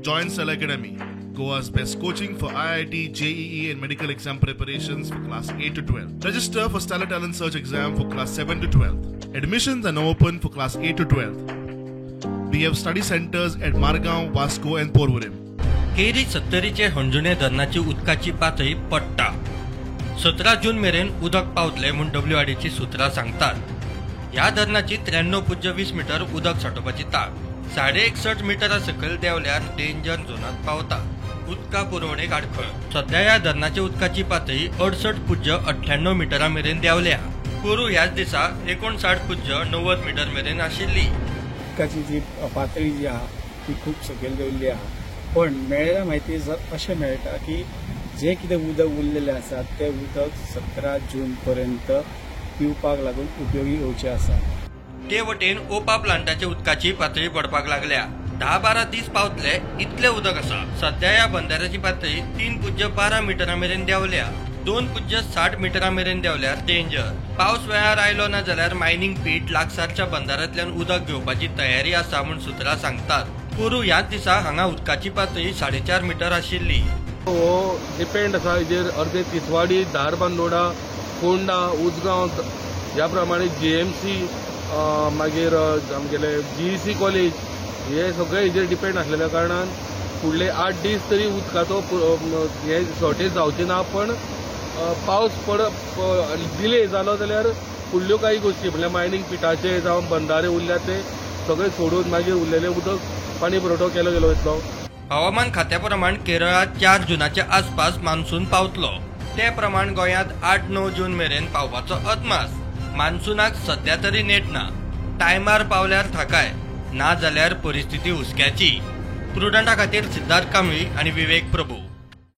Join Cell Academy, Goa's best coaching for IIT, JEE and medical exam preparations for class 8 to 12. Register for Stellar Talent Search exam for class 7 to 12. Admissions are now open for class 8 to 12. We have study centers at Margaon, Vasco and Porvorim. Keri 70चे हंजुणे धरणाची उदकाची पातळी पडटा. 17 जून मेरेन उदक पावतले म्हूण WRDची सुत्रां सांगतात. ह्या धरणाची 93.20 मीटर उदक साठोवपाची ताक 61.5 मिटरा सकयल देंवल्यार डेंजर झोनात पावता. उदका पुरवणेक आडखळ. सध्या ह्या धरणाची उदकाची पातळी 68.98 मिटरा मेरेन देंवल्या. पोरू ह्याच दिसा 59.90 मीटर मेरेन आशिल्ली. उदकाची जी पातळी जी आहा ती खूप सकयल देंवल्ली आहा. पण मेळ्ळ्या म्हायती अशें मेळटा की जे कितें उदक उरलेलें आसा तें उदक 17 जून पर्यंत पिवपाक लागून उपयोगी येवचें आसा. ते वटेन ओपा प्लांटाच्या उदकाची पातळी पडपाक लागल्या. 10-12 दीस पावतले इतले उदक आसा. सध्या ह्या बंधाऱ्याची पातळी 3.12 मिटरा मेरेन देंवल्या. 2.60 मिटरा मेरेन देंवल्यार डेंजर. पावस वेळार आयलो ना जाल्यार मायनिंग पीट लागसारच्या बंधाऱ्यांतल्यान उदक घेवपाची तयारी आसा म्हूण सुत्रां सांगतात. पोरू ह्याच दिसा हांगा उदकाची पातळी 4.5 मिटर आशिल्ली. हो डिपेंड आसा हेजेर अर्दे तिसवाडी, धारबांदोडा, फोंडा, उजगांव ह्या प्रमाणे GMC मागीर आमगेले GEC कॉलेज हे सगळे हेजेर डिपेंड आसलेल्या कारणान फुडले 8 दीस तरी उदकाचो हे शॉर्टेज जावचे ना. पण पावस डिले जालो जाल्यार फुडल्यो काही गोष्टी म्हणल्यार मायनिंग पिटाचे जावं बंधारे उरल्या ते सगळे सोडून मागीर उरलेले उदक पाणी पुरवठो केलो गेलो वयतलो. हवामान खात्या प्रमाण केरळात 4 जूनाच्या आसपास मान्सून पावतलो. ते प्रमाण गोंयांत 8-9 जून मेरेन पावपाचो अदमास. मान्सूनाक सध्या तरी नेट ना. टायमार पावल्यार थाकाय, ना जाल्यार परिस्थिती हुस्क्याची. प्रुडंटा खातीर सिद्धार्थ कांबळी आनी विवेक प्रभू.